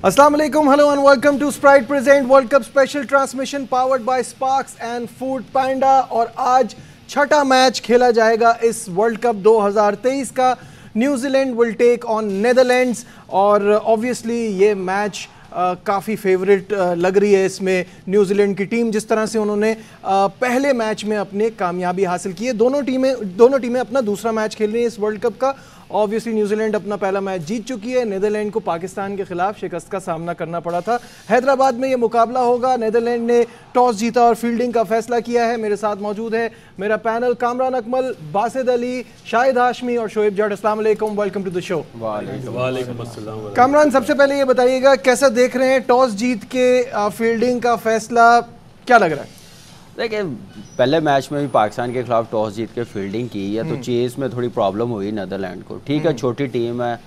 अस्सलाम वालेकुम, hello and welcome to Sprite present world cup special transmission powered by Sparx and Foodpanda. और आज छठा match खेला जाएगा इस वर्ल्ड कप 2023 का। New Zealand will take on Netherlands और ऑब्वियसली ये मैच काफ़ी फेवरेट लग रही है। इसमें न्यूजीलैंड की टीम जिस तरह से उन्होंने पहले मैच में अपने कामयाबी हासिल की है, दोनों टीमें अपना दूसरा मैच खेल रही हैं इस वर्ल्ड कप का। ऑब्वियसली न्यूजीलैंड अपना पहला मैच जीत चुकी है। नेदरलैंड को पाकिस्तान के खिलाफ शिकस्त का सामना करना पड़ा था। हैदराबाद में ये मुकाबला होगा। नेदरलैंड ने टॉस जीता और फील्डिंग का फैसला किया है। मेरे साथ मौजूद है मेरा पैनल, कामरान अकमल, बासिद अली, शाहिद हाशमी और शोएब जट। अस्सलाम वालेकुम, वेलकम टू द शो। वालेकुम अस्सलाम। कामरान, सबसे पहले ये बताइएगा कैसा देख रहे हैं टॉस जीत के फील्डिंग का फैसला, क्या लग रहा है? देखिए, पहले मैच में भी पाकिस्तान के खिलाफ टॉस जीत के फील्डिंग की है तो चेस में थोड़ी प्रॉब्लम हुई नेदरलैंड को। ठीक है, छोटी टीम है,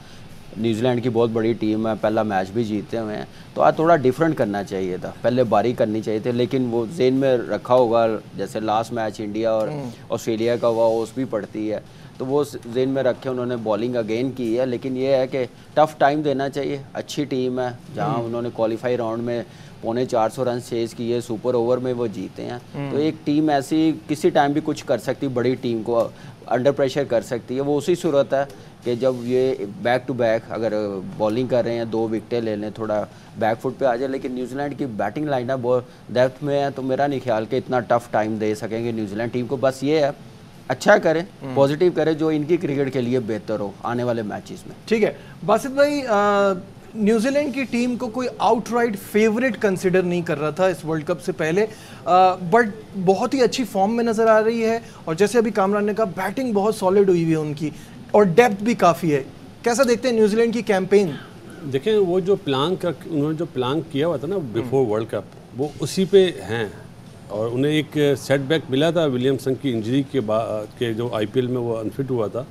न्यूजीलैंड की बहुत बड़ी टीम है, पहला मैच भी जीते हुए हैं, तो आज थोड़ा डिफरेंट करना चाहिए था, पहले बारी करनी चाहिए थी। लेकिन वो जेन में रखा होगा, जैसे लास्ट मैच इंडिया और ऑस्ट्रेलिया का हुआ, ओस भी पड़ती है, तो वो जेन में रखे उन्होंने बॉलिंग अगेन की है। लेकिन ये है कि टफ टाइम देना चाहिए। अच्छी टीम है, जहाँ उन्होंने क्वालिफाई राउंड में 450 रन चेज किए, सुपर ओवर में वो जीते हैं। तो एक टीम ऐसी किसी टाइम भी कुछ कर सकती, बड़ी टीम को अंडर प्रेशर कर सकती है। वो उसी सूरत है कि जब ये बैक टू बैक अगर बॉलिंग कर रहे हैं, 2 विकेटें ले लें, थोड़ा बैक फुट पे आ जाए। लेकिन न्यूजीलैंड की बैटिंग लाइनअप बहुत डेप्थ में है, तो मेरा नहीं ख्याल कि इतना टफ टाइम दे सकेंगे न्यूजीलैंड टीम को। बस ये है, अच्छा करें, पॉजिटिव करें, जो इनकी क्रिकेट के लिए बेहतर हो आने वाले मैचेस में। ठीक है बासित भाई, न्यूजीलैंड की टीम को कोई आउटराइट फेवरेट कंसिडर नहीं कर रहा था इस वर्ल्ड कप से पहले, बट बहुत ही अच्छी फॉर्म में नज़र आ रही है। और जैसे अभी कामरान ने कहा, बैटिंग बहुत सॉलिड हुई है उनकी और डेप्थ भी काफ़ी है। कैसा देखते हैं न्यूजीलैंड की कैंपेन? देखें, वो जो उन्होंने जो प्लान किया हुआ था ना बिफोर वर्ल्ड कप, वो उसी पे हैं। और उन्हें एक सेटबैक मिला था विलियमसन की इंजरी के जो IPL में वो अनफिट हुआ था,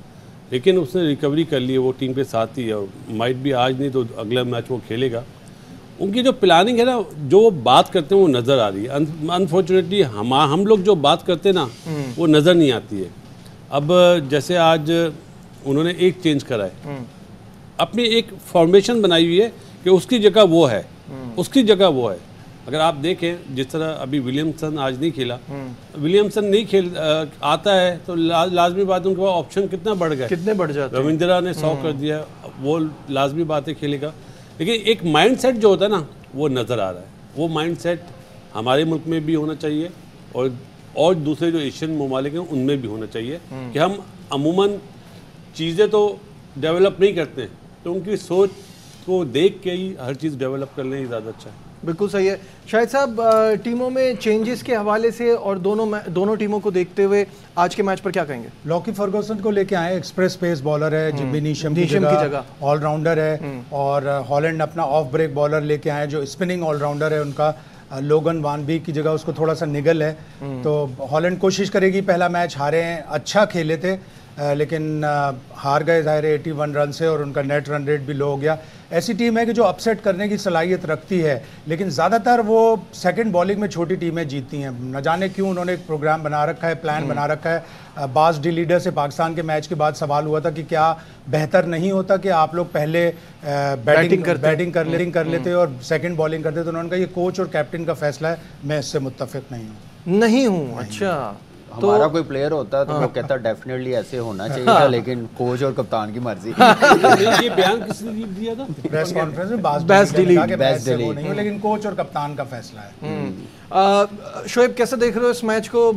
लेकिन उसने रिकवरी कर ली है, वो टीम के साथ ही है और माइट भी आज नहीं तो अगला मैच वो खेलेगा। उनकी जो प्लानिंग है ना, जो वो बात करते हैं वो नज़र आ रही है। अनफॉर्चुनेटली हम लोग जो बात करते हैं ना, वो नज़र नहीं आती है। अब जैसे आज उन्होंने एक चेंज करा है, अपनी एक फॉर्मेशन बनाई हुई है कि उसकी जगह वो है, उसकी जगह वो है। अगर आप देखें, जिस तरह अभी विलियमसन आज नहीं खेला, विलियमसन नहीं आता है तो लाजमी बात है उनके पास ऑप्शन कितना बढ़ गया, कितने बढ़ जाते हैं। रविंद्रा ने 100 कर दिया, वो लाजमी बात है खेलेगा। लेकिन एक माइंडसेट जो होता है ना, वो नज़र आ रहा है। वो माइंडसेट हमारे मुल्क में भी होना चाहिए और दूसरे जो एशियन ममालिक हैं उनमें भी होना चाहिए कि हम अमूमन चीज़ें तो डेवलप नहीं करते, तो उनकी सोच को देख के ही हर चीज़ डेवलप कर लें, ज़्यादा अच्छा है। बिल्कुल सही है। शाहिद साहब, टीमों में चेंजेस के हवाले से और दोनों टीमों को देखते हुए आज के मैच पर क्या कहेंगे? लॉकी फर्गुसन को लेके आए, एक्सप्रेस पेस बॉलर है, जिम्मी नीशम की जगह ऑलराउंडर है। और हॉलैंड अपना ऑफ ब्रेक बॉलर लेके आए जो स्पिनिंग ऑलराउंडर है उनका, लोगन वान बी की जगह उसको थोड़ा सा निगल है। तो हॉलैंड कोशिश करेगी, पहला मैच हारे हैं, अच्छा खेले थे लेकिन हार गए ज़ाहिर है 81 रन से, और उनका नेट रन रेट भी लो हो गया। ऐसी टीम है कि जो अपसेट करने की सलाहियत रखती है, लेकिन ज़्यादातर वो सेकंड बॉलिंग में छोटी टीमें जीतती हैं। न जाने क्यों उन्होंने एक प्रोग्राम बना रखा है, प्लान बना रखा है। बास डी लीडर से पाकिस्तान के मैच के बाद सवाल हुआ था कि क्या बेहतर नहीं होता कि आप लोग पहले बैटिंग कर लेते और सेकंड बॉलिंग करते। तो उन्होंने कहा ये कोच और कैप्टन का फैसला है, मैं इससे मुत्तफिक नहीं हूँ। अच्छा, हमारा कोई प्लेयर होता है तो वो कहता है डेफिनेटली ऐसे होना चाहिए था, लेकिन कोच और कप्तान की मर्जी। ये बयान किसने दिया था? प्रेस कॉन्फ्रेंस में बेस्ट नहीं, लेकिन कोच और कप्तान का फैसला है। शोएब, कैसे देख रहे हो इस मैच को?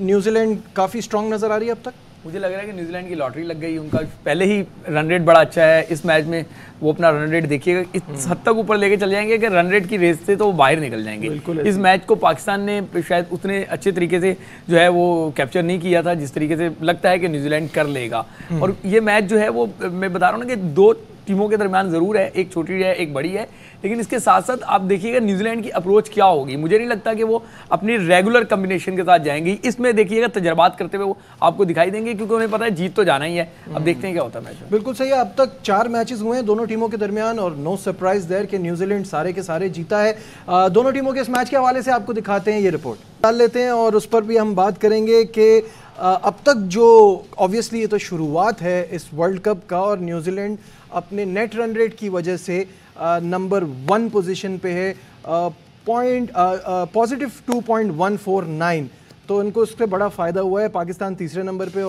न्यूजीलैंड काफ़ी स्ट्रांग नज़र आ रही है अब तक। मुझे लग रहा है कि न्यूजीलैंड की लॉटरी लग गई। उनका पहले ही रन रेट बड़ा अच्छा है। इस मैच में वो अपना रन रेट देखिएगा, इस हद तक ऊपर लेके चले जाएंगे कि रन रेट की रेस से तो वो बाहर निकल जाएंगे। इस मैच को पाकिस्तान ने शायद उतने अच्छे तरीके से जो है वो कैप्चर नहीं किया था जिस तरीके से लगता है कि न्यूजीलैंड कर लेगा। और ये मैच जो है वो मैं बता रहा हूँ ना कि 2 टीमों के दरमियान ज़रूर है, एक छोटी है एक बड़ी है, लेकिन इसके साथ साथ आप देखिएगा न्यूजीलैंड की अप्रोच क्या होगी। मुझे नहीं लगता कि वो अपनी रेगुलर कम्बिनेशन के साथ जाएंगी। इसमें देखिएगा तजर्बात करते हुए वो आपको दिखाई देंगे, क्योंकि उन्हें पता है जीत तो जाना ही है। अब देखते हैं क्या होता है मैच में। बिल्कुल सही है। अब तक 4 मैचेस हुए हैं दोनों टीमों के दरमियान और नो सरप्राइज देयर कि न्यूजीलैंड सारे के सारे जीता है। दोनों टीमों के इस मैच के हवाले से आपको दिखाते हैं, ये रिपोर्ट डाल लेते हैं और उस पर भी हम बात करेंगे कि अब तक जो ऑब्वियसली ये तो शुरुआत है इस वर्ल्ड कप का, और न्यूजीलैंड अपने नेट रन रेट की वजह से नंबर 1 पोजीशन पे है, पॉजिटिव 2.149, तो इनको उससे बड़ा फ़ायदा हुआ है। पाकिस्तान तीसरे नंबर पे,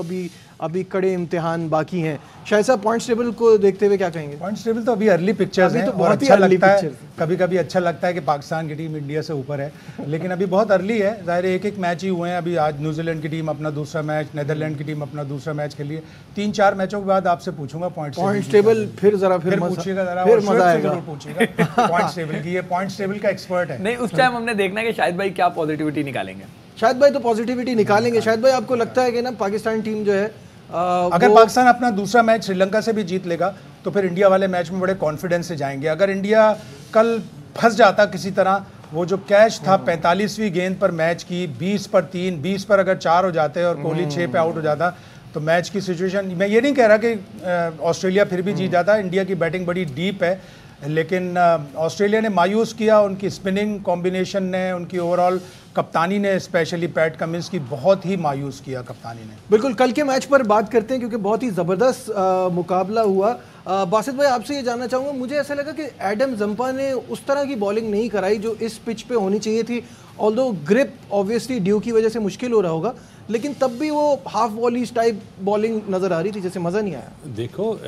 अभी कड़े इम्तिहान बाकी हैं। शायद साहब पॉइंट्स टेबल को देखते हुए क्या कहेंगे? पॉइंट्स टेबल तो अभी अर्ली पिक्चर्स हैं, तो और बहुत ही अच्छा अर्ली लगता है, पिक्चर्स। कभी कभी अच्छा लगता है कि पाकिस्तान की टीम इंडिया से ऊपर है, लेकिन अभी बहुत अर्ली है। ज़ाहिर है एक मैच ही हुए हैं अभी। आज न्यूजीलैंड की टीम अपना दूसरा मैच, नीदरलैंड की टीम अपना दूसरा मैच खेली है। 3-4 मैचों के बाद आपसे पूछूंगा पॉइंट्स टेबल, फिर पूछिएगा जरा, फिर मजा आएगा। पूछिएगा पॉइंट्स टेबल की, ये पॉइंट्स टेबल का एक्सपर्ट है। नहीं, उस टाइम हमने देखना है कि शाहिद भाई क्या पॉजिटिविटी निकालेंगे। शायद भाई तो पॉजिटिविटी निकालेंगे। शायद भाई आपको लगता है कि ना पाकिस्तान टीम जो है अगर पाकिस्तान अपना दूसरा मैच श्रीलंका से भी जीत लेगा तो फिर इंडिया वाले मैच में बड़े कॉन्फिडेंस से जाएंगे। अगर इंडिया कल फंस जाता किसी तरह, वो जो कैच था 45वीं गेंद पर मैच की, 20 पर 3, 20 पर अगर 4 हो जाते और कोहली 6 पे आउट हो जाता, तो मैच की सिचुएशन, मैं ये नहीं कह रहा कि ऑस्ट्रेलिया फिर भी जीत जाता। इंडिया की बैटिंग बड़ी डीप है, लेकिन ऑस्ट्रेलिया ने मायूस किया। उनकी स्पिनिंग कॉम्बिनेशन ने, उनकी ओवरऑल कप्तानी ने, स्पेशली पैट कमिंस की बहुत ही मायूस किया कप्तानी ने। बिल्कुल, कल के मैच पर बात करते हैं क्योंकि बहुत ही ज़बरदस्त मुकाबला हुआ। बासित भाई आपसे ये जानना चाहूँगा, मुझे ऐसा लगा कि एडम जंपा ने उस तरह की बॉलिंग नहीं कराई जो इस पिच पे होनी चाहिए थी। ऑल्दो ग्रिप ऑब्वियसली ड्यू की वजह से मुश्किल हो रहा होगा, लेकिन तब भी वो हाफ वॉलीज टाइप बॉलिंग नज़र आ रही थी, जैसे मज़ा नहीं आया। देखो,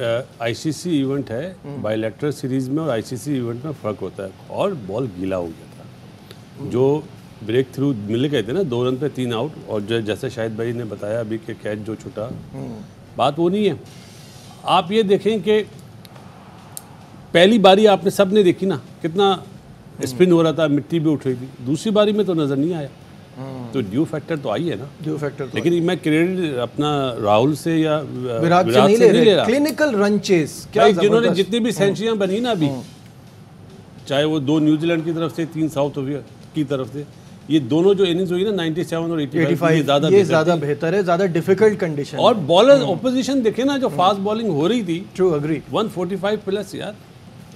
आईसीसी इवेंट है, बायलैटरल सीरीज में और आईसीसी इवेंट में फ़र्क होता है, और बॉल गीला हो गया था। जो ब्रेक थ्रू मिल गए थे ना, 2 रन पे 3 आउट, और जो जैसे शाहिद भाई ने बताया अभी के कैच जो छूटा, बात वो नहीं है। आप ये देखें कि पहली बारी आपने सब ने देखी ना, कितना स्पिन हो रहा था, मिट्टी भी उठ रही थी। दूसरी बारी में तो नज़र नहीं आया, तो ड्यू फैक्टर तो आई है ना, ड्यू फैक्टर। लेकिन मैं क्रेडिट अपना राहुल से या विराट से नहीं ले रहा। क्लिनिकल रन चेस क्या, जिन्होंने जितनी भी सेंचुरियां बनी ना अभी, चाहे वो 2 न्यूजीलैंड की तरफ से, 3 साउथ अफ्रीका की तरफ से, ये दोनों जो इनिंग्स हुई ना 97 और 85, ये ज़्यादा बेहतर है, ज़्यादा डिफिकल्ट कंडीशन। और बॉलर ऑपोजिशन देखे ना, जो फास्ट बॉलिंग हो रही थी। True, agree. 145 प्लस यार,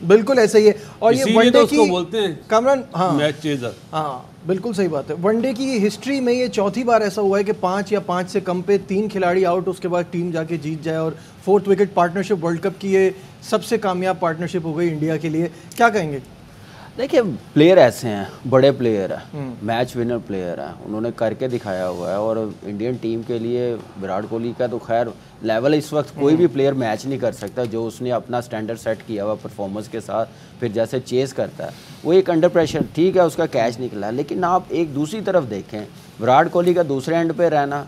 बिल्कुल ऐसा ही है। और ये वनडे तो की उसको बोलते हैं कामरान, हाँ, मैच चेजर। हाँ, बिल्कुल सही बात है। वनडे की हिस्ट्री में ये चौथी बार ऐसा हुआ है कि 5 या 5 से कम पे 3 खिलाड़ी आउट, उसके बाद टीम जाके जीत जाए, और 4th wicket partnership world cup की ये सबसे कामयाब पार्टनरशिप हो गई इंडिया के लिए। क्या कहेंगे? देखिए, प्लेयर ऐसे हैं, बड़े प्लेयर हैं, मैच विनर प्लेयर हैं, उन्होंने करके दिखाया हुआ है। और इंडियन टीम के लिए विराट कोहली का तो खैर लेवल इस वक्त कोई भी प्लेयर मैच नहीं कर सकता, जो उसने अपना स्टैंडर्ड सेट किया हुआ परफॉर्मेंस के साथ, फिर जैसे चेस करता है वो एक अंडर प्रेशर, ठीक है उसका कैच निकला, लेकिन आप एक दूसरी तरफ देखें, विराट कोहली का दूसरे एंड पे रहना,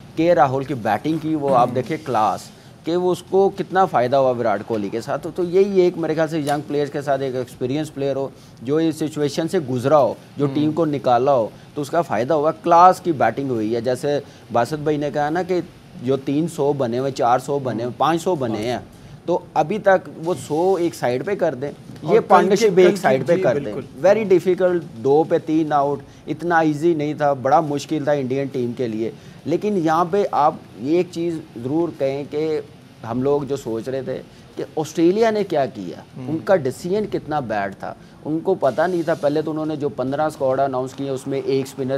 के राहुल की बैटिंग की वो आप देखें क्लास, कि वो उसको कितना फ़ायदा हुआ विराट कोहली के साथ। तो यही एक मेरे ख्याल से यंग प्लेयर्स के साथ एक एक्सपीरियंस प्लेयर हो, जो इस सिचुएशन से गुजरा हो, जो टीम को निकाला हो, तो उसका फ़ायदा हुआ। क्लास की बैटिंग हुई है, जैसे बासित भाई ने कहा ना कि जो 300 बने हुए, 400 बने हुए, 500 बने हैं, तो अभी तक वो 100 एक साइड पे कर दें, ये पार्टनरशिप एक साइड पे कर दें। वेरी डिफ़िकल्ट, 2 पे 3 आउट, इतना इजी नहीं था, बड़ा मुश्किल था इंडियन टीम के लिए। लेकिन यहाँ पे आप ये एक चीज़ ज़रूर कहें कि हम लोग जो सोच रहे थे कि ऑस्ट्रेलिया ने क्या किया, उनका डिसीजन कितना बैड था, उनको पता नहीं था। पहले तो उन्होंने जो 15 स्क्वाड अनाउंस किए, उसमें एक स्पिनर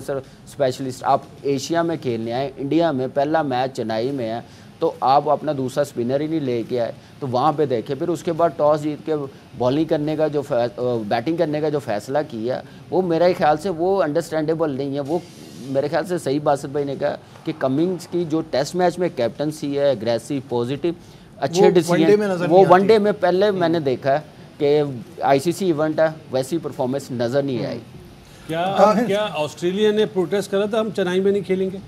स्पेशलिस्ट। आप एशिया में खेलने आए, इंडिया में पहला मैच चेन्नई में है, तो आप अपना दूसरा स्पिनर ही नहीं लेके आए, तो वहाँ पे देखे। फिर उसके बाद टॉस जीत के बॉलिंग करने का जो बैटिंग करने का जो फैसला किया, वो मेरे ख्याल से वो अंडरस्टैंडेबल नहीं है। वो मेरे ख्याल से सही बासित भाई ने कहा कि कमिंग्स की जो टेस्ट मैच में कैप्टनसी है, एग्रेसिव, पॉजिटिव, अच्छे डिसीजन, वो वनडे में पहले मैंने देखा है कि आईसीसी इवेंट है, वैसी परफॉर्मेंस नज़र नहीं आई। क्या ऑस्ट्रेलिया ने प्रोटेस्ट करा था हम चेन्नई में नहीं खेलेंगे?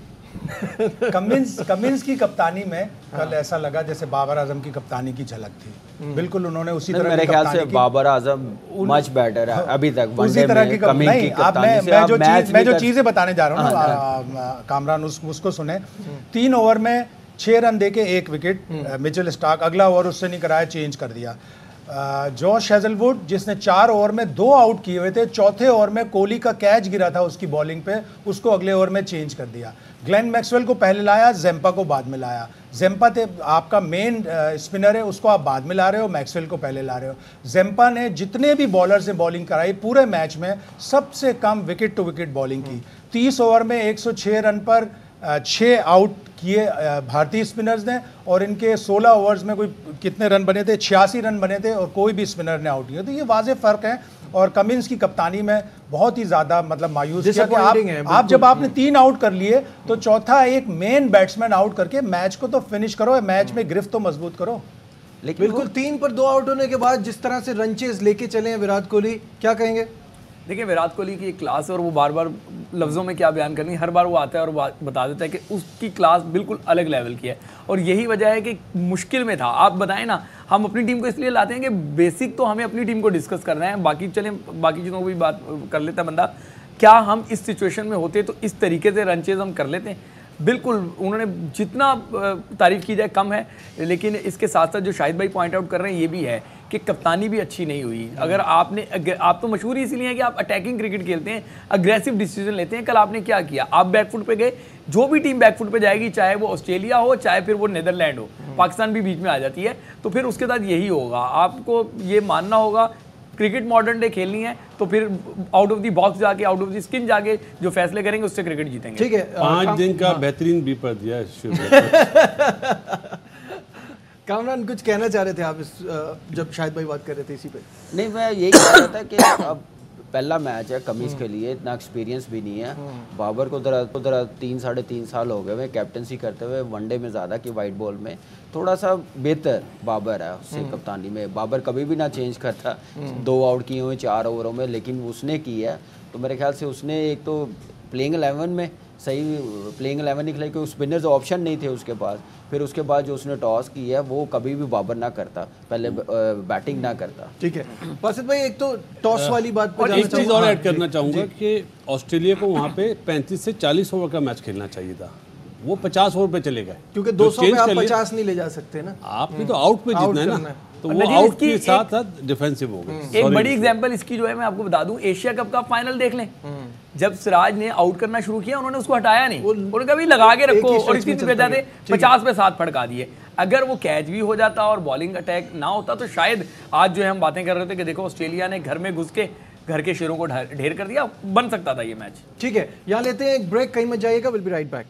कमिंस की कप्तानी में कल ऐसा लगा जैसे बाबर आजम की कप्तानी की झलक थी। बिल्कुल उन्होंने उसी तरह मेरे ख्याल से बाबर आजम मच बेटर है अभी तक उसी तरह की कप्तानी से। मैं जो चीजें बताने जा रहा हूँ ना कामरान, उसको सुने। 3 ओवर में 6 रन देके 1 विकेट मिचेल स्टार्क, अगला ओवर उससे नहीं कराया, चेंज कर दिया। जॉश हेजलवुड जिसने 4 ओवर में 2 आउट किए हुए थे, चौथे ओवर में कोहली का कैच गिरा था उसकी बॉलिंग पे, उसको अगले ओवर में चेंज कर दिया। ग्लेन मैक्सवेल को पहले लाया, जेम्पा को बाद में लाया। जेम्पा थे आपका मेन स्पिनर है, उसको आप बाद में ला रहे हो, मैक्सवेल को पहले ला रहे हो। जेम्पा ने जितने भी बॉलर से बॉलिंग कराई पूरे मैच में सबसे कम विकेट टू विकेट बॉलिंग की। 30 ओवर में 106 रन पर 6 आउट किए भारतीय स्पिनर्स ने, और इनके 16 ओवर्स में कोई कितने रन बने थे, 86 रन बने थे, और कोई भी स्पिनर ने आउट नहीं किया। तो ये वाज़ेह फ़र्क है। और कमिंस की कप्तानी में बहुत ही ज़्यादा मतलब मायूस किया कि आप जब आपने 3 आउट कर लिए तो चौथा एक मेन बैट्समैन आउट करके मैच को तो फिनिश करो, मैच में गिरफ्त तो मजबूत करो। लेकिन बिल्कुल 3 पर 2 आउट होने के बाद जिस तरह से रन चेज लेके चले हैं विराट कोहली, क्या कहेंगे? देखिए विराट कोहली की एक क्लास है और वो बार बार लफ्ज़ों में क्या बयान करनी, हर बार वो आता है और बता देता है कि उसकी क्लास बिल्कुल अलग लेवल की है। और यही वजह है कि मुश्किल में था। आप बताएं ना, हम अपनी टीम को इसलिए लाते हैं कि बेसिक तो हमें अपनी टीम को डिस्कस करना है, बाकी चलें बाकी चीज़ों को भी बात कर लेता है बंदा। क्या हम इस सिचुएशन में होते तो इस तरीके से रन चेज हम कर लेते हैं? बिल्कुल, उन्होंने जितना तारीफ़ की जाए कम है। लेकिन इसके साथ साथ जो शाहिद भाई पॉइंट आउट कर रहे हैं ये भी है कि कप्तानी भी अच्छी नहीं हुई। अगर आप तो मशहूर इसीलिए हैं कि आप अटैकिंग क्रिकेट खेलते हैं, अग्रेसिव डिसीजन लेते हैं। कल आपने क्या किया? आप बैकफुट पे गए। जो भी टीम बैकफुट पे जाएगी, चाहे वो ऑस्ट्रेलिया हो चाहे फिर वो नीदरलैंड हो, पाकिस्तान भी बीच में आ जाती है, तो फिर उसके बाद यही होगा। आपको ये मानना होगा क्रिकेट मॉडर्न डे खेलनी है तो फिर आउट ऑफ द बॉक्स जाके, आउट ऑफ द स्किन जाके जो फैसले करेंगे उससे क्रिकेट जीतेंगे। ठीक है, 5 दिन का बेहतरीन बीपर दिया कामरान कुछ कहना चाह रहे थे आप जब शाहिद भाई बात कर रहे थे इसी पे? नहीं, मैं यही कह रहा था कि अब पहला मैच है, कमीज के लिए इतना एक्सपीरियंस भी नहीं है। बाबर को उधर 3-3.5 साल हो गए हुए कैप्टनसी करते हुए, वनडे में ज़्यादा कि वाइट बॉल में थोड़ा सा बेहतर बाबर है उससे कप्तानी में। बाबर कभी भी ना चेंज करता, 2 आउट किए हुए 4 ओवरों में, लेकिन उसने की है। तो मेरे ख्याल से उसने एक तो प्लेइंग 11 में सही प्लेइंग 11 निकला, क्योंकि स्पिनर्स ऑप्शन नहीं थे उसके पास। फिर उसके बाद जो उसने टॉस की है वो कभी भी बाबर ना करता, पहले बैटिंग ना करता। ठीक है बासित भाई, एक तो टॉस वाली बात पर एक चीज़ और ऐड करना चाहूँगा कि ऑस्ट्रेलिया को वहाँ पे 35 से 40 ओवर का मैच खेलना चाहिए था, वो 50 ओवर पे चले गए, क्योंकि 200 में आप 50 नहीं ले जा सकते ना। आप भी तो आउट पे जीतना है ना, तो वो आउट के साथ साथ डिफेंसिव हो गए। एक बड़ी एग्जांपल इसकी जो है मैं आपको बता दूं, एशिया कप का फाइनल देख लें। जब सिराज ने आउट करना शुरू किया उन्होंने उसको हटाया नहीं, उन्होंने कहा भी लगा के रखो, और इसकी वजह से 50 पे 7 फटका दिए। अगर वो कैच भी हो जाता और बॉलिंग अटैक ना होता तो शायद आज जो है हम बातें कर रहे थे कि देखो ऑस्ट्रेलिया ने घर में घुस के घर के शेरों को ढेर कर दिया, बन सकता था ये मैच। ठीक है, यहाँ लेते हैं एक ब्रेक, कहीं मत जाइएगा, will be right back.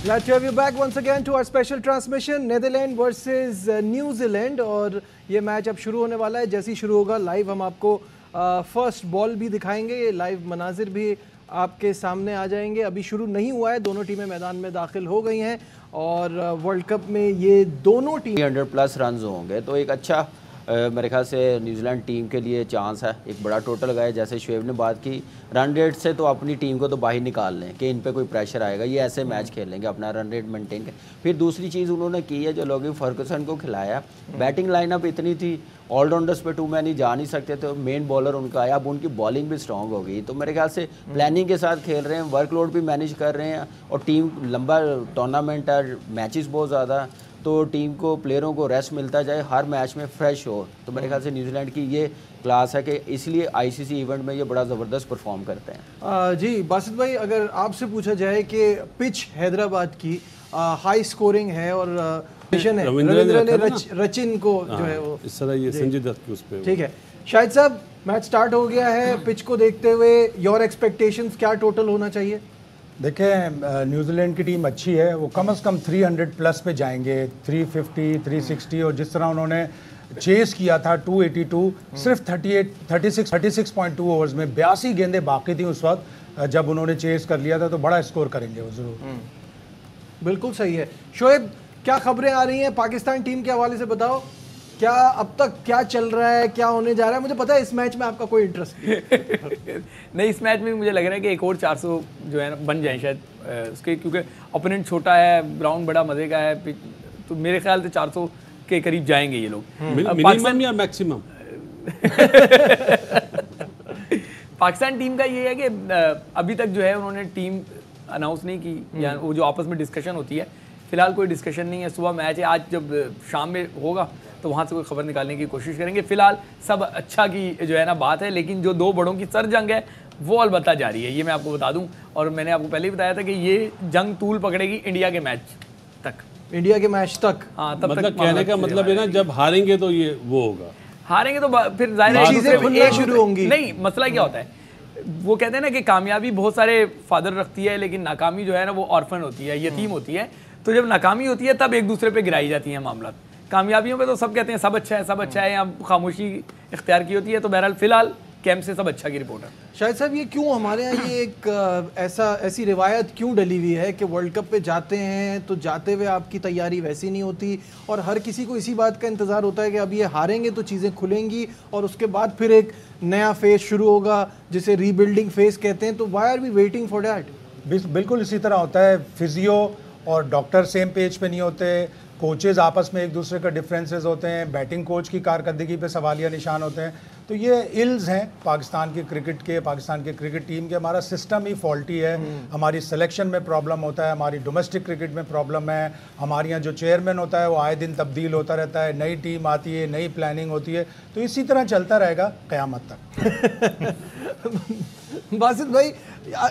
Glad to have you back once again to our special transmission, Netherlands versus New Zealand। और ये मैच अब शुरू होने वाला है। जैसे ही शुरू होगा लाइव हम आपको फर्स्ट बॉल भी दिखाएंगे, ये लाइव मनाजिर भी आपके सामने आ जाएंगे। अभी शुरू नहीं हुआ है, दोनों टीमें मैदान में दाखिल हो गई हैं और वर्ल्ड कप में ये दोनों टीम 300+ रन होंगे, तो एक अच्छा मेरे ख्याल से न्यूजीलैंड टीम के लिए चांस है। एक बड़ा टोटल गया, जैसे शुएब ने बात की, रन रेट से तो अपनी टीम को तो बाहर निकाल लें कि इन पे कोई प्रेशर आएगा, ये ऐसे मैच खेल लेंगे, अपना रन रेट मेंटेन कर। फिर दूसरी चीज़ उन्होंने की है जो लोग फर्गुसन को खिलाया, बैटिंग लाइनअप इतनी थी, ऑलराउंडर्स पे 2 मैन ही जा नहीं सकते, तो मेन बॉलर उनका आया, अब उनकी बॉलिंग भी स्ट्रॉन्ग हो गई। तो मेरे ख्याल से प्लानिंग के साथ खेल रहे हैं, वर्कलोड भी मैनेज कर रहे हैं, और टीम लंबा टूर्नामेंट है, मैचेस बहुत ज़्यादा, तो टीम को प्लेयरों को रेस्ट मिलता जाए, हर मैच में फ्रेश हो। तो मेरे ख्याल से न्यूजीलैंड की ये क्लास है कि इसलिए आईसीसी इवेंट में ये बड़ा ज़बरदस्त परफॉर्म करते हैं। जी बासित भाई, अगर आपसे पूछा जाए कि पिच हैदराबाद की हाई स्कोरिंग है और मिशन है, रविंद्र ने रचिन को जो है वो इस तरह ये संजय दत्त की उस पे। ठीक है शाहिद साहब, मैच स्टार्ट हो गया है, पिच को देखते हुए योर एक्सपेक्टेशंस क्या टोटल होना चाहिए? देखें, न्यूजीलैंड की टीम अच्छी है, वो कम से कम 300+ पे जाएंगे, 350, 360, और जिस तरह उन्होंने चेस किया था 282, सिर्फ 36.2 ओवर्स में 82 गेंदें बाकी थी उस वक्त जब उन्होंने चेस कर लिया था, तो बड़ा स्कोर करेंगे वो ज़रूर। बिल्कुल सही है। शोएब, क्या खबरें आ रही हैं पाकिस्तान टीम के हवाले से, बताओ क्या अब तक क्या चल रहा है, क्या होने जा रहा है? मुझे पता है इस मैच में आपका कोई इंटरेस्ट नहीं, इस मैच में मुझे लग रहा है कि एक और 400 जो है ना बन जाए शायद उसके, क्योंकि ओपोनेंट छोटा है, ग्राउंड बड़ा मज़े का है, तो मेरे ख्याल से 400 के करीब जाएंगे ये लोग। मिनिमम या मैक्सिमम? पाकिस्तान टीम का ये है कि अभी तक जो है उन्होंने टीम अनाउंस नहीं की, या वो जो आपस में डिस्कशन होती है, फिलहाल कोई डिस्कशन नहीं है। सुबह मैच है, आज जब शाम में होगा तो वहाँ से कोई खबर निकालने की कोशिश करेंगे। फिलहाल सब अच्छा की जो है ना बात है, लेकिन जो दो बड़ों की सर जंग है वो अलबत्ता जारी है, ये मैं आपको बता दूं। और मैंने आपको पहले ही बताया था कि ये जंग तूल पकड़ेगी इंडिया के मैच तक, इंडिया के मैच तक। हाँ, तब मतलब तक कहने का मतलब है ना, जब हारेंगे तो ये वो होगा, हारेंगे तो फिर जाहिर है चीजें खुलना शुरू होंगी। नहीं, मसला क्या होता है, वो कहते हैं ना कि कामयाबी बहुत सारे फादर रखती है, लेकिन नाकामी जो है ना वो ऑर्फन होती है, यतीम होती है। तो जब नाकामी होती है तब एक दूसरे पे गिराई जाती है मामला। कामयाबियों पे तो सब कहते हैं सब अच्छा है, सब अच्छा है, या खामोशी इख्तियार की होती है। तो बहरहाल फिलहाल कैंप से सब अच्छा की रिपोर्ट है। शायद साहब ये क्यों हमारे यहाँ ये एक ऐसी रिवायत क्यों डली हुई है कि वर्ल्ड कप पे जाते हैं तो जाते हुए आपकी तैयारी वैसी नहीं होती, और हर किसी को इसी बात का इंतज़ार होता है कि अब ये हारेंगे तो चीज़ें खुलेंगी और उसके बाद फिर एक नया फेज शुरू होगा जिसे रीबिल्डिंग फेज कहते हैं। तो why are we waiting for that? बिल्कुल इसी तरह होता है। फिजियो और डॉक्टर सेम पेज पे नहीं होते, कोचेज़ आपस में एक दूसरे का डिफरेंसेस होते हैं, बैटिंग कोच की कारकर्दगी पे सवालिया निशान होते हैं। तो ये इल्स हैं पाकिस्तान के क्रिकेट के, पाकिस्तान के क्रिकेट टीम के। हमारा सिस्टम ही फॉल्टी है, हमारी सिलेक्शन में प्रॉब्लम होता है, हमारी डोमेस्टिक क्रिकेट में प्रॉब्लम है, हमारे यहाँ जो चेयरमैन होता है वो आए दिन तब्दील होता रहता है, नई टीम आती है, नई प्लानिंग होती है। तो इसी तरह चलता रहेगा क़यामत तक। बासित भाई,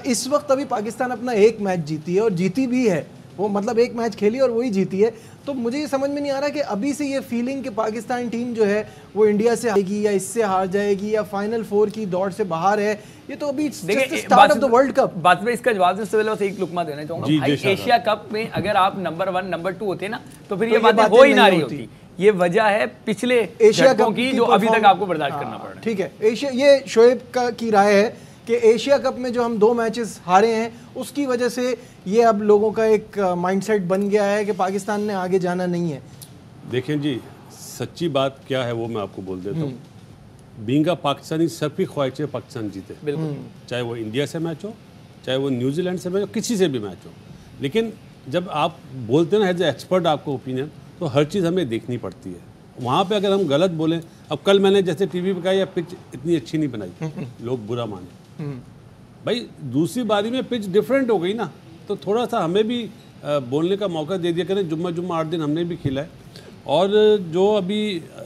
इस वक्त अभी पाकिस्तान अपना एक मैच जीती है और जीती भी है वो, मतलब एक मैच खेली और वही जीती है। तो मुझे ये समझ में नहीं आ रहा कि अभी से ये फीलिंग कि पाकिस्तान टीम जो है वो इंडिया से हारेगी या इससे हार जाएगी या फाइनल 4 की दौड़ से बाहर है, ये तो अभी start of the world cup. बात में इसका जवाब से पहले बस एक लुकमा देना चाहूंगा भाई, एशिया कप में अगर आप नंबर 1 नंबर 2 होते ना तो फिर ये बातें हो ही ना रही होती। ये वजह है पिछले एशिया कप की जो अभी तक आपको बर्दाश्त करना पड़ रहा है। ठीक है, एशिया, ये शोएब की राय है कि एशिया कप में जो हम 2 मैचेस हारे हैं उसकी वजह से ये अब लोगों का एक माइंडसेट बन गया है कि पाकिस्तान ने आगे जाना नहीं है। देखें जी, सच्ची बात क्या है वो मैं आपको बोल देता हूँ। बीइंग अ पाकिस्तानी सबकी ख्वाहिश है पाकिस्तान जीते, बिल्कुल, चाहे वो इंडिया से मैच हो, चाहे वो न्यूजीलैंड से मैच हो, किसी से भी मैच हो। लेकिन जब आप बोलते हैं ना एज ए एक्सपर्ट आपको ओपिनियन, तो हर चीज़ हमें देखनी पड़ती है। वहाँ पे अगर हम गलत बोलें, अब कल मैंने जैसे टीवी पे कहा या पिच इतनी अच्छी नहीं बनाई, लोग बुरा माने, भाई दूसरी बारी में पिच डिफरेंट हो गई ना, तो थोड़ा सा हमें भी बोलने का मौका दे दिया करें। जुम्मा 8 दिन हमने भी खेला है। और जो अभी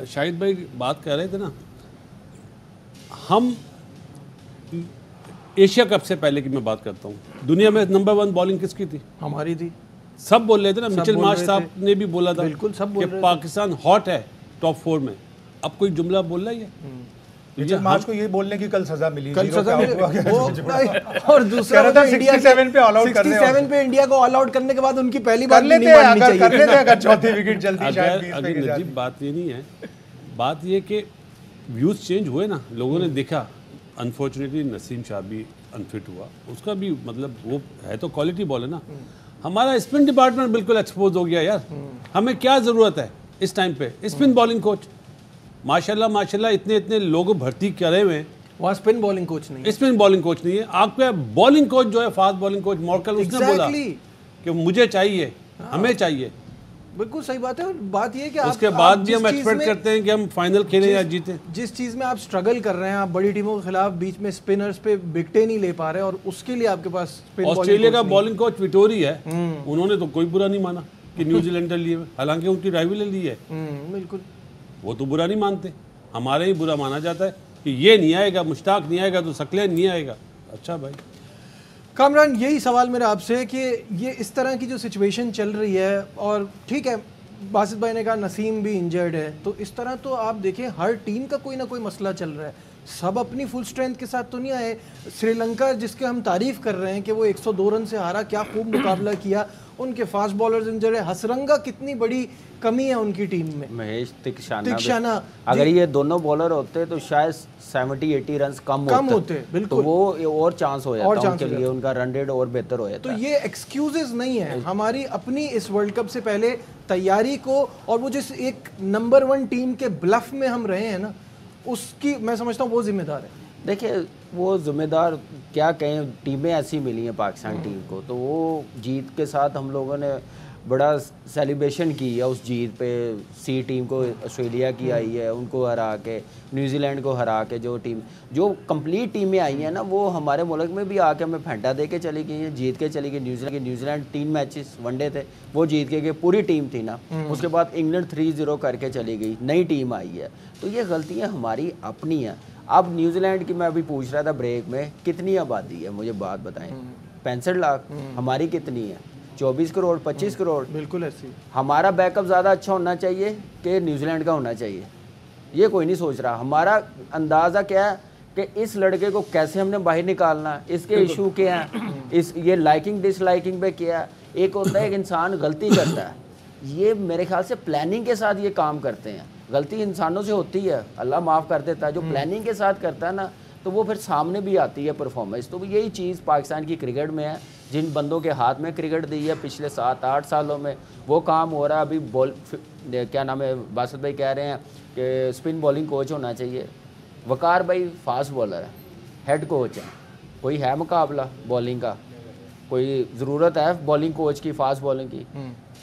शाहिद भाई बात कर रहे थे ना, हम एशिया कप से पहले की मैं बात करता हूँ, दुनिया में नंबर 1 बॉलिंग किसकी थी? हमारी थी। सब बोल रहे थे ना, मिचेल मार्श साहब ने भी बोला था, बिल्कुल सब बोल कि पाकिस्तान हॉट है टॉप 4 में। अब कोई जुमला बोल रहा है मिचेल मार्श को ये बोलने की कल सजा मिली, कल सजा मिली और दूसरा था 67 पे ऑल आउट करने, 67 पे इंडिया को ऑल आउट करने के बाद उनकी पहली बात नहीं माननी चाहिए। कर लेते अगर चौथी विकेट जल्दी शायद 20 पे जाती। बात ये नहीं है, बात ये कि व्यूज चेंज हुए ना, लोगों ने देखा। अनफॉर्चुनेटली नसीम शाह भी अनफिट हुआ, उसका भी मतलब वो है तो क्वालिटी बॉल है ना। हमारा स्पिन डिपार्टमेंट बिल्कुल एक्सपोज हो गया यार। हमें क्या ज़रूरत है इस टाइम पे स्पिन बॉलिंग कोच? माशाल्लाह इतने लोग भर्ती करे हुए हैं, वहाँ स्पिन बॉलिंग कोच नहीं है। स्पिन बॉलिंग कोच नहीं है। आपका बॉलिंग कोच जो है, फास्ट बॉलिंग कोच मॉर्कल, उसने बोला कि मुझे चाहिए, हमें चाहिए। बिल्कुल सही बात है। और बात ये है कि उसके बाद भी हम एक्सपेक्ट करते हैं कि हम फाइनल खेलें या जीतें। जिस चीज़ में आप स्ट्रगल कर रहे हैं, आप बड़ी टीमों के खिलाफ बीच में स्पिनर्स पे विकेटें नहीं ले पा रहे, और उसके लिए आपके पास ऑस्ट्रेलिया का बॉलिंग कोच विटोरी है, उन्होंने तो कोई बुरा नहीं माना कि न्यूजीलैंड लिए, हालांकि उनकी राइवलरी है। बिल्कुल, वो तो बुरा नहीं मानते, हमारे ही बुरा माना जाता है कि ये नहीं आएगा, मुश्ताक नहीं आएगा तो सकलैन नहीं आएगा। अच्छा भाई कामरान, यही सवाल मेरा आपसे है कि ये इस तरह की जो सिचुएशन चल रही है, और ठीक है बासित भाई ने कहा नसीम भी इंजर्ड है, तो इस तरह तो आप देखें हर टीम का कोई ना कोई मसला चल रहा है। सब अपनी फुल स्ट्रेंथ के साथ तो नहीं आए। श्रीलंका जिसके हम तारीफ कर रहे हैं कि वो 102 रन से हारा, क्या खूब मुकाबला किया, उनके फास्ट बॉलर्स इंजर्ड है। हसरंगा कितनी बड़ी कमी है उनकी टीम में। महेश तिक्षाना अगर ये दोनों बॉलर होते तो शायद 70-80 रन कम होते, बिल्कुल, तो वो और चांस हो जाता उनके लिए, उनका रन रेट और बेहतर हो जाता। तो ये एक्सक्यूजेस नहीं है हमारी अपनी इस वर्ल्ड कप से पहले तैयारी को, और वो जिस एक नंबर 1 टीम के ब्लफ में हम रहे हैं ना, उसकी मैं समझता हूँ वो जिम्मेदार है। देखिए वो जिम्मेदार क्या कहें, टीमें ऐसी मिली हैं पाकिस्तान टीम को, तो वो जीत के साथ हम लोगों ने बड़ा सेलिब्रेशन की है उस जीत पे। सी टीम को ऑस्ट्रेलिया की आई है, उनको हरा के, न्यूजीलैंड को हरा के, जो कंप्लीट टीमें आई हैं ना वो हमारे मुल्क में भी आके हमें फेंटा दे के चली गई हैं, जीत के चली गई। न्यूजीलैंड 3 मैचेस वनडे थे वो जीत के गए, पूरी टीम थी ना। उसके बाद इंग्लैंड 3-0 करके चली गई, नई टीम आई है। तो ये गलतियाँ हमारी अपनी हैं। अब न्यूजीलैंड की मैं अभी पूछ रहा था ब्रेक में, कितनी आबादी है मुझे बात बताएं। 65 लाख, हमारी कितनी है? 24 करोड़, 25 करोड़। बिल्कुल ऐसी। हमारा बैकअप ज़्यादा अच्छा होना चाहिए कि न्यूजीलैंड का होना चाहिए, ये कोई नहीं सोच रहा। हमारा अंदाज़ा क्या है कि इस लड़के को कैसे हमने बाहर निकालना, इसके इशू क्या हैं, ये लाइकिंग डिसलाइकिंग पे क्या है। एक होता है एक इंसान गलती करता है, ये मेरे ख्याल से प्लानिंग के साथ ये काम करते हैं। गलती इंसानों से होती है, अल्लाह माफ़ कर देता है। जो प्लानिंग के साथ करता है ना तो वो फिर सामने भी आती है परफॉर्मेंस। तो यही चीज़ पाकिस्तान की क्रिकेट में है। जिन बंदों के हाथ में क्रिकेट दी है पिछले 7-8 सालों में वो काम हो रहा है। अभी क्या नाम है, बासित भाई कह रहे हैं कि स्पिन बॉलिंग कोच होना चाहिए। वकार भाई फास्ट बॉलर है, हेड कोच है, कोई है मुकाबला बॉलिंग का? कोई ज़रूरत है बॉलिंग कोच की, फास्ट बॉलिंग की?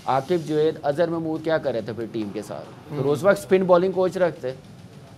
आकिब जुएद, अजहर महमूद क्या कर रहे थे फिर टीम के साथ? तो उस वक्त स्पिन बॉलिंग कोच रखते।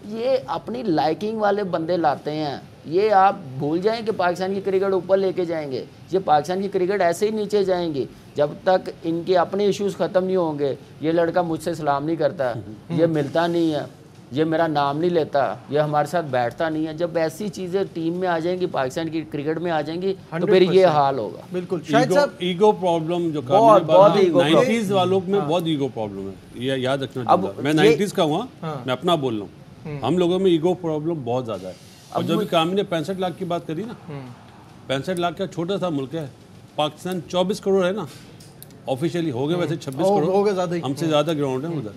ये अपनी लाइकिंग वाले बंदे लाते हैं। ये आप भूल जाएं कि पाकिस्तान की क्रिकेट ऊपर लेके जाएंगे। ये पाकिस्तान की क्रिकेट ऐसे ही नीचे जाएंगी जब तक इनके अपने इश्यूज ख़त्म नहीं होंगे। ये लड़का मुझसे सलाम नहीं करता, ये मिलता नहीं है, ये मेरा नाम नहीं लेता, ये हमारे साथ बैठता नहीं है। जब ऐसी चीज़ें टीम में आ जाएंगी, पाकिस्तान की क्रिकेट में आ जाएंगी, तो फिर ये हाल होगा। बिल्कुल। शायद साहब ईगो प्रॉब्लम जो बहुत 90s वालों में बहुत ईगो प्रॉब्लम है, ये याद रखना चाहिए। मैं 90s का हुआ, मैं अपना बोल रहा हूँ। हम लोगों में ईगो प्रॉब्लम बहुत ज़्यादा है। और जब भी कामिल ने 65 लाख की बात करी ना, 65 लाख का छोटा सा मुल्क है। पाकिस्तान 24 करोड़ है ना ऑफिशियली, हो गए वैसे 26 करोड़, हो गए ज़्यादा ही। हमसे ज़्यादा ग्राउंड है उधर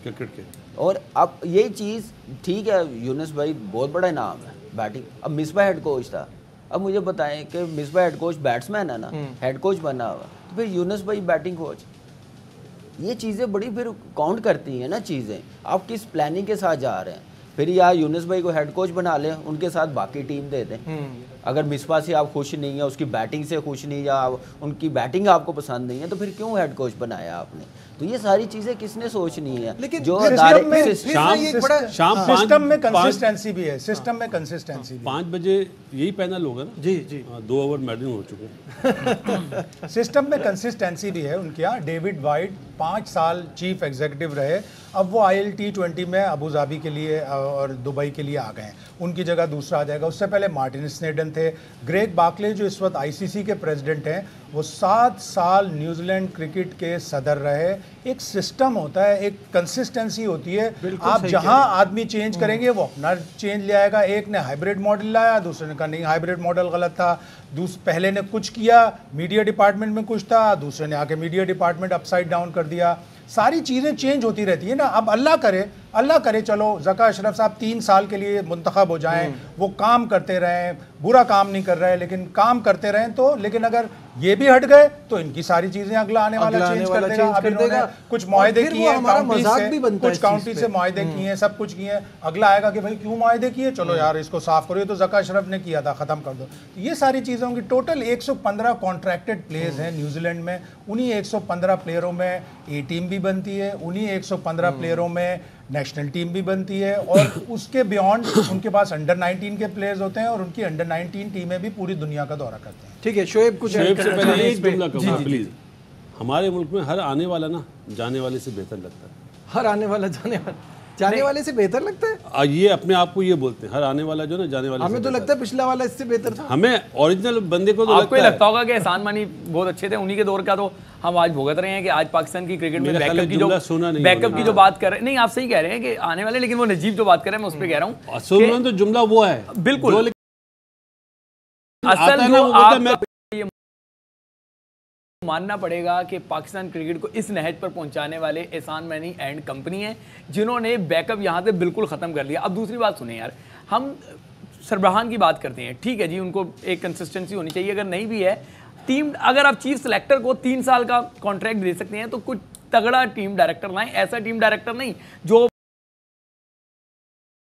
क्रिकेट के। और अब यही चीज़ ठीक है, यूनुस भाई बहुत बड़ा नाम है बैटिंग। अब मिसबा हेड कोच था, अब मुझे बताएं कि मिसबा हेड कोच बैट्समैन है ना, हेड कोच बना हुआ, तो फिर यूनुस भाई बैटिंग कोच। ये चीज़ें बड़ी फिर काउंट करती हैं ना चीज़ें। आप किस प्लानिंग के साथ जा रहे हैं? फिर या यूनुस भाई को हेड कोच बना लें, उनके साथ बाकी टीम दे दें। अगर मिसबा से आप खुश नहीं है, उसकी बैटिंग से खुश नहीं, या उनकी बैटिंग आपको पसंद नहीं है, तो फिर क्यों हेड कोच बनाया आपने? तो ये सारी चीजें किसने सोचनी है? लेकिन जो सिस्टम में कंसिस्टेंसी भी है, सिस्टम में कंसिस्टेंसी 5 बजे यही पैनल होगा ना जी जी। 2 ओवर मैडन हो चुके। सिस्टम में कंसिस्टेंसी भी है उनके यहाँ। डेविड वाइट 5 साल चीफ एग्जीक्यूटिव रहे, अब वो ILT20 में अबू धाबी के लिए और दुबई के लिए आ गए हैं, उनकी जगह दूसरा आ जाएगा। उससे पहले मार्टिन स्नेडन थे। ग्रेग बार्कले जो इस वक्त ICC के प्रेसिडेंट हैं, वो 7 साल न्यूजीलैंड क्रिकेट के सदर रहे। एक सिस्टम होता है, एक कंसिस्टेंसी होती है। आप जहां आदमी चेंज करेंगे वो अपना चेंज ले आएगा। एक ने हाइब्रिड मॉडल लाया, दूसरे ने कहा नहीं हाइब्रिड मॉडल गलत था। पहले ने कुछ किया, मीडिया डिपार्टमेंट में कुछ था, दूसरे ने आके मीडिया डिपार्टमेंट अपसाइड डाउन कर दिया। सारी चीज़ें चेंज होती रहती है ना। अब अल्लाह करे चलो ज़का अशरफ साहब 3 साल के लिए मुंतखब हो जाएं, वो काम करते रहें, बुरा काम नहीं कर रहे लेकिन काम करते रहें। तो लेकिन अगर ये भी हट गए तो इनकी सारी चीज़ें अगला आने वाला चेंज कर देगा। अब इन्होंने कुछ मुआहदे किए हैं काउंटी से, कुछ काउंटी से मुआहदे किए हैं, सब कुछ किए हैं। अगला आएगा कि भाई क्यों मुआहदे किए, चलो यार इसको साफ करो, ये तो ज़का अशरफ ने किया था, ख़त्म कर दो। ये सारी चीज़ें होंगी। टोटल 115 कॉन्ट्रैक्टेड प्लेयर्स हैं न्यूजीलैंड में। उन्हीं 115 प्लेयरों में ए टीम भी बनती है, उन्हीं 115 प्लेयरों में नेशनल टीम भी बनती है, और उसके बियॉन्ड उनके पास अंडर 19 के प्लेयर्स होते हैं, और उनकी अंडर 19 टीमें भी पूरी दुनिया का दौरा करते हैं। ठीक है शोएब, कुछ शोएब से पहले एक जुमला कहूँगा प्लीज। हमारे मुल्क में हर आने वाला ना जाने वाले से बेहतर लगता है। हर आने वाला जाने वाले से बेहतर लगता है। ये अपने आप को ये बोलते हैं, हर आने वाला जो ना जाने वाले। हमें तो लगता है पिछला वाला इससे बेहतर था। हमें ओरिजिनल बंदे को तो आपको लगता होगा कि एहसान मानी बहुत अच्छे थे, उन्हीं के दौर का तो हम आज भुगत रहे हैं कि आज पाकिस्तान की क्रिकेट में बैकअप की जो बात कर रहे हैं। नहीं, आप सही कह रहे हैं कि आने वाले, लेकिन वो नजीब जो बात कर रहे हैं मैं उस पर कह रहा हूँ तो जुमला वो है बिल्कुल मानना पड़ेगा कि पाकिस्तान क्रिकेट को इस नहज पर पहुंचाने वाले एहसान मैनी एंड कंपनी है, जिन्होंने बैकअप यहां से बिल्कुल ख़त्म कर लिया। अब दूसरी बात सुने यार, हम सरबराहान की बात करते हैं, ठीक है जी, उनको एक कंसिस्टेंसी होनी चाहिए। अगर नहीं भी है टीम, अगर आप चीफ सिलेक्टर को 3 साल का कॉन्ट्रैक्ट दे सकते हैं तो कुछ तगड़ा टीम डायरेक्टर लाएं। ऐसा टीम डायरेक्टर नहीं जो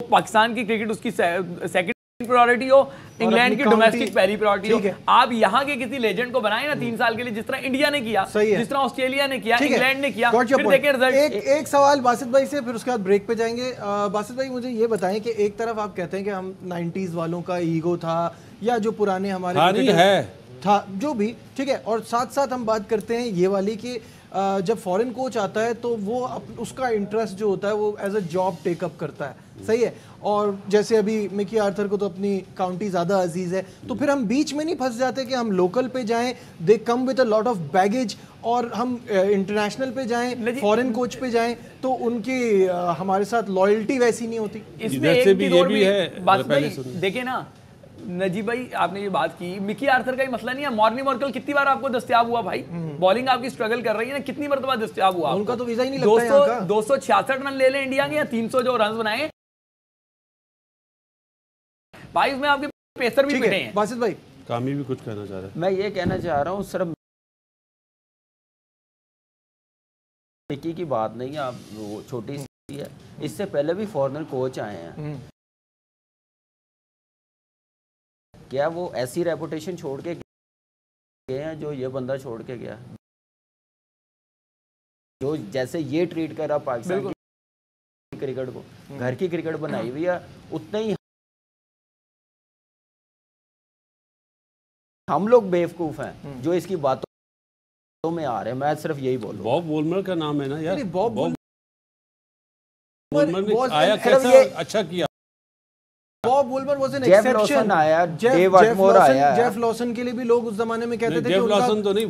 पाकिस्तान की क्रिकेट उसकी सेकंड प्रायोरिटी हो, इंग्लैंड की अपनी डोमेस्टिक पहली प्रायोरिटी ठीक है। हो। आप यहाँ के किसी लेजेंड को बनाए ना 3 साल के लिए, जिस तरह इंडिया ने किया, सही है। जिस तरह ऑस्ट्रेलिया ने किया, ठीक है। इंग्लैंड ने किया, Got your फिर point। देखें रिजल्ट। एक सवाल बासित भाई से, फिर उसके बाद ब्रेक पे जाएंगे। बासित भाई मुझे ये बताएं कि एक तरफ आप कहते हैं कि हम 90s वालों का ईगो था, या जो पुराने हमारे नहीं है था जो भी, ठीक है, और साथ साथ हम बात करते हैं ये वाली कि जब फॉरेन कोच आता है तो वो उसका इंटरेस्ट जो होता है वो एज अ जॉब टेकअप करता है, सही है। और जैसे अभी मिकी आर्थर को तो अपनी काउंटी ज़्यादा अजीज़ है, तो फिर हम बीच में नहीं फंस जाते कि हम लोकल पे जाएं, they come with a lot of baggage, और हम इंटरनेशनल पे जाएं, फॉरेन कोच पे जाएं, तो उनकी हमारे साथ लॉयल्टी वैसी नहीं होती। इसमें इधर से एक भी चीज ये और भी भी है, बात पहले भाई सुनो। देखे ना नजीब भाई, आपने ये बात की, मिकी आर्थर का ही मसला नहीं है। मॉर्नी मॉर्कल कितनी बार आपको दस्तयाब हुआ भाई, बॉलिंग आपकी स्ट्रगल कर रही है ना, कितनी मरतबा दस्तयाब हुआ उनका तो वीजा ही नहीं लगता यहाँ का। 266 रन ले लें इंडिया के, या 300 जो रन बनाए भाई, उसमें आपके पेसर भी ठीक पिटे है हैं। बासित भाई, कामी भी कुछ कहना चाह रहा है। मैं ये कहना चाह रहा हूँ सिर्फ मिकी की बात नहीं है, आप वो छोटी सी है, इससे पहले भी फॉरेनर कोच आए हैं, क्या वो ऐसी रेपुटेशन छोड़ के गए हैं जो ये बंदा छोड़ के गया, जो जैसे ये ट्रीट कर रहा पाकिस्तान की क्रिकेट को, घर की क्रिकेट बनाई हुई है, उतने ही हम लोग बेवकूफ हैं जो इसकी बातों में आ रहे हैं। मैं सिर्फ यही बोलूं, बॉब वोल्मर का नाम है ना यार, बॉब वोल्मर ने was आया an- कैसा ये- अच्छा किया। Bob Woolmer was an Jeff exception Lawson आया, डेव वॉटमोर आया। जेफ लॉसन के लिए भी लोग उस जमाने में कहते थे कि जेफ उनका लॉसन तो नहीं,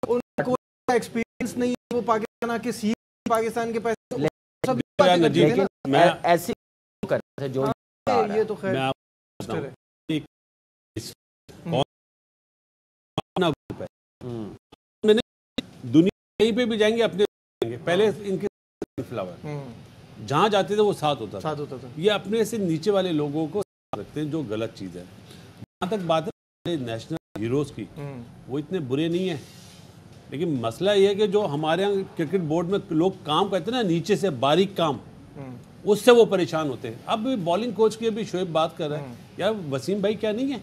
उनका एक्सपीरियंस नहीं है, वो पाकिस्तान आके सी पाकिस्तान के पैसे सब यार नजीब, लेकिन मैं ऐसी कर रहे थे जो ये तो खैर मैं आपको बताऊं, एक अपना ग्रुप है, मैंने दुनिया कहीं पे भी जाएंगे अपने जाएंगे। पहले इनके फ्लावर जहाँ जाते थे वो साथ होता था, ये अपने से नीचे वाले लोगों को साथ रखते हैं, जो गलत चीज़ है। जहाँ तक बात है नेशनल हीरोज की, वो इतने बुरे नहीं है, लेकिन मसला ये है कि जो हमारे यहाँ क्रिकेट बोर्ड में लोग काम करते हैं ना, नीचे से बारीक काम, उससे वो परेशान होते हैं। अब बॉलिंग कोच की भी शोएब बात कर रहा है, यार वसीम भाई क्या नहीं है,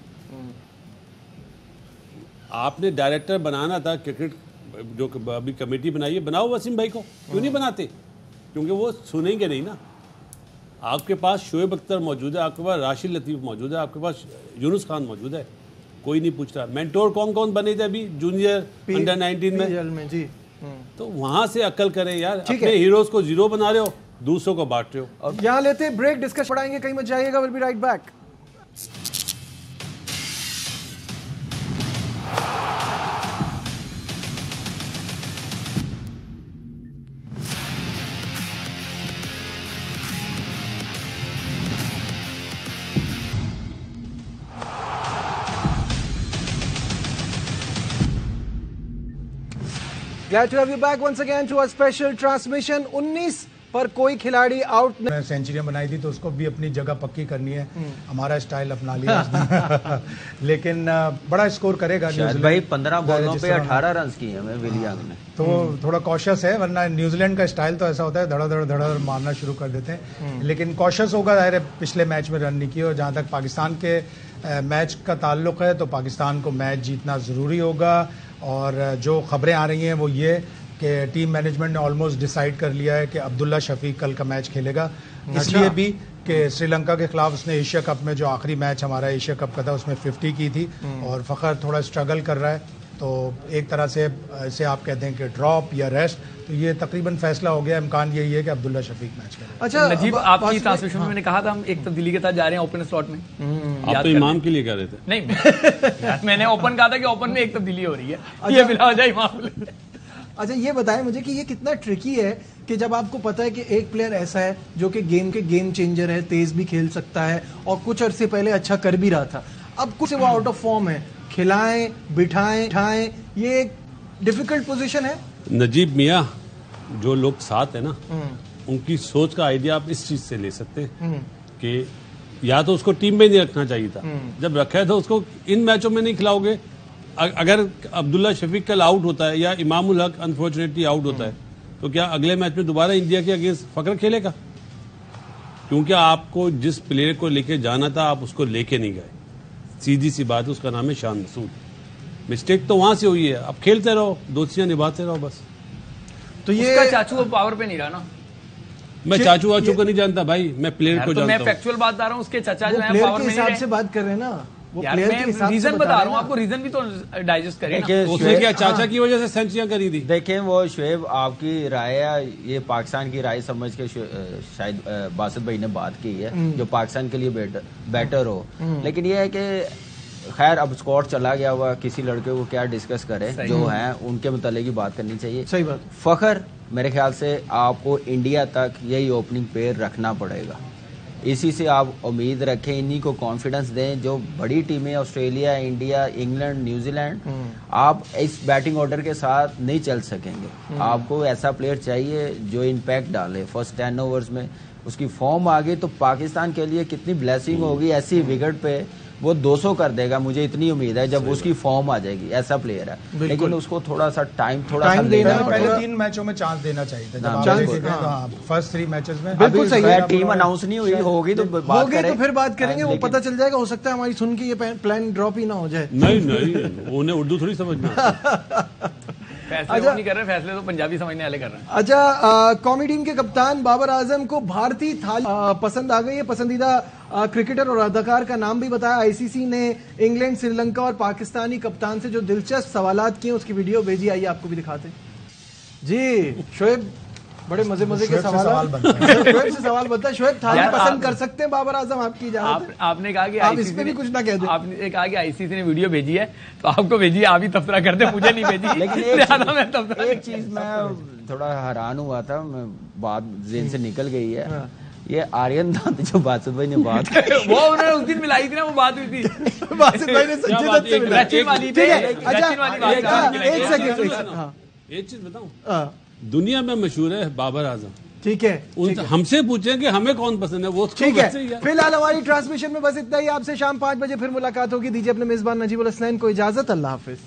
आपने डायरेक्टर बनाना था क्रिकेट, जो अभी कमेटी बनाई है, बनाओ वसीम भाई को, क्यों नहीं बनाते? क्योंकि वो सुनेंगे नहीं ना। आपके पास शोएब अख्तर मौजूद है, आपके पास राशिद लतीफ़ मौजूद है, आपके पास यूनुस खान मौजूद है, कोई नहीं पूछ रहा। मेंटोर कौन कौन बने थे अभी जूनियर अंडर 19 में जी। तो वहां से अक्ल करें यार, अपने हीरोज को जीरो बना रहे हो, दूसरों को बांट रहे हो। यहाँ लेते ब्रेक, डिस्कस पढ़ाएंगे, कहीं मत जाइएगा, will be right back. Glad to have you back once again to our special transmission. 19 पर कोई खिलाड़ी आउट मैं सेंचुरियां बनाई थी तो उसको भी अपनी जगह पक्की करनी है, हमारा स्टाइल अपना लिया उसने। लेकिन बड़ा स्कोर करेगा न्यूजीलैंड भाई 15 बॉलों पे 18 रन किए हैं विली यंग ने, तो थोड़ा कॉशियस है, वरना न्यूजीलैंड का स्टाइल तो ऐसा होता है धड़ाधड़ मारना शुरू कर देते हैं, लेकिन कॉशियस होगा, जाहिर है पिछले मैच में रन नहीं किए। और जहाँ तक पाकिस्तान के मैच का ताल्लुक है तो पाकिस्तान को मैच जीतना ज़रूरी होगा। और जो खबरें आ रही हैं वो ये कि टीम मैनेजमेंट ने ऑलमोस्ट डिसाइड कर लिया है कि अब्दुल्ला शफीक कल का मैच खेलेगा, इसलिए भी कि श्रीलंका के खिलाफ उसने एशिया कप में जो आखिरी मैच हमारा एशिया कप का था उसमें 50 की थी, और फ़खर थोड़ा स्ट्रगल कर रहा है, तो एक तरह से इसे आप कहते हैं कि ड्रॉप या रेस्ट, तो ये तकरीबन फैसला हो गया। इम्कान यही है कि अब्दुल्ला शफीक मैच करेगा। अच्छा नजीब, आपकी ट्रांसमिशन में मैंने कहा था हम एक तब्दीली के साथ जा रहे हैं ओपन स्लॉट में। आप तो इमाम के लिए कह रहे थे। नहीं मैंने ओपन कहा था कि ओपन में एक तब्दीली हो रही है, ये बिला हो जाए इमाम। अच्छा ये बताएं मुझे कि ये कितना ट्रिकी है कि जब आपको पता है कि एक प्लेयर ऐसा है जो कि गेम चेंजर है, तेज भी खेल सकता है और कुछ अरसे पहले अच्छा कर भी रहा था, अब कुछ वो आउट ऑफ फॉर्म है, खिलाएं बिठाएं, ये एक डिफिकल्ट पोजीशन है। नजीब मियाँ, जो लोग साथ है ना, उनकी सोच का आइडिया आप इस चीज से ले सकते हैं कि या तो उसको टीम में नहीं रखना चाहिए था, जब रखा है तो उसको इन मैचों में नहीं खिलाओगे। अगर अब्दुल्ला शफीक कल आउट होता है या इमामुल हक अनफॉर्चुनेटली आउट होता है, तो क्या अगले मैच में दोबारा इंडिया के अगेंस्ट फकर खेलेगा? क्योंकि आपको जिस प्लेयर को लेके जाना था आप उसको लेके नहीं गए। सीधी सी बात है, उसका नाम है शान मसूद। मिस्टेक तो वहां से हुई है, अब खेलते रहो, दोस्तियां निभाते रहो बस। तो ये उसका चाचू वो पावर पे नहीं रहा ना। मैं चाचू वाचू को नहीं जानता भाई, मैं प्लेयर को तो जानता मैं हूं। फैक्चुअल बात बता रहा हूँ, उसके चाचा जो है प्लेयर पावर के में हिसाब से बात कर रहे हैं ना, वो यार प्लेयर के हिसाब से रीजन बता रहा हूँ आपको, रीजन भी तो डाइजेस्ट करें ना। देखिए उसने क्या चाचा की वजह से सेंचुरियां करी थी? देखें वो शुएब आपकी राय है, ये पाकिस्तान की राय समझ के शायद बासित भाई ने बात की है जो पाकिस्तान के लिए बेटर हो, लेकिन ये है कि खैर अब स्क्वाड चला गया हुआ, किसी लड़के को क्या डिस्कस करे, जो है उनके मुतालिक ही बात करनी चाहिए। सही बात। फखर मेरे ख्याल से आपको इंडिया तक यही ओपनिंग पेयर रखना पड़ेगा, इसी से आप उम्मीद रखें, इन्हीं को कॉन्फिडेंस दें। जो बड़ी टीमें ऑस्ट्रेलिया, इंडिया, इंग्लैंड, न्यूजीलैंड, आप इस बैटिंग ऑर्डर के साथ नहीं चल सकेंगे। आपको ऐसा प्लेयर चाहिए जो इम्पैक्ट डाले फर्स्ट 10 ओवर्स में। उसकी फॉर्म आ गई तो पाकिस्तान के लिए कितनी ब्लेसिंग होगी, ऐसी विकेट पे वो 200 कर देगा, मुझे इतनी उम्मीद है जब उसकी फॉर्म आ जाएगी। ऐसा प्लेयर है, लेकिन उसको थोड़ा सा टाइम देना पहले पड़ेगा। 3 मैचों में चांस देना चाहिए था, जब हाँ, आप बिल्कुल। देखें तो हाँ, फर्स्ट 3 मैचेस में। बिल्कुल सही है। टीम अनाउंस नहीं हुई, होगी तो बात होगी करें। तो फिर बात करेंगे, वो पता चल जाएगा। हो सकता है हमारी सुन के ये प्लान ड्रॉप ही ना हो जाए। नहीं, उन्हें उर्दू थोड़ी समझना। फैसले वो नहीं कर रहे, फैसले तो पंजाबी समझने वाले कर रहे हैं। अच्छा, कौमी टीम के कप्तान बाबर आजम को भारतीय थाली पसंद आ गई है। पसंदीदा क्रिकेटर और अदाकार का नाम भी बताया। आईसीसी ने इंग्लैंड, श्रीलंका और पाकिस्तानी कप्तान से जो दिलचस्प सवालात किए, उसकी वीडियो भेजी, आइए आपको भी दिखाते हैं जी। शोएब, बड़े मजे के सवाल बनता है। शोएब से सवाल बनता है। शोएब, थाली पसंद कर सकते हैं बाबर आजम, आपकी इजाजत है? आपने कहा कि आप इस पे भी कुछ ना कह दें। आपने कहा कि आईसीसी ने वीडियो भेजी है, तो आपको भेजी है, आप ही तबसरा करते, मुझे नहीं भेजी। लेकिन एक चीज मैं थोड़ा हैरान हुआ था, मैं बात जेन से निकल गई है। ये आर्यन दांत जो बासित भाई ने बात वो उन्होंने उस दिन मिलाई थी ना, वो बात हुई थी बासित भाई ने संजय दत्त से मिला। रचिन वाली पे, रचिन वाली बात। एक सेकंड, एक चीज बताऊं, दुनिया में मशहूर है बाबर आजम। ठीक है, हमसे पूछें कि हमें कौन पसंद है, वो ठीक है। फिलहाल हमारी ट्रांसमिशन में बस इतना ही। आपसे शाम 5 बजे फिर मुलाकात होगी। दीजिए अपने मेजबान नजीबुल हसनैन को इजाजत। अल्लाह हाफिज।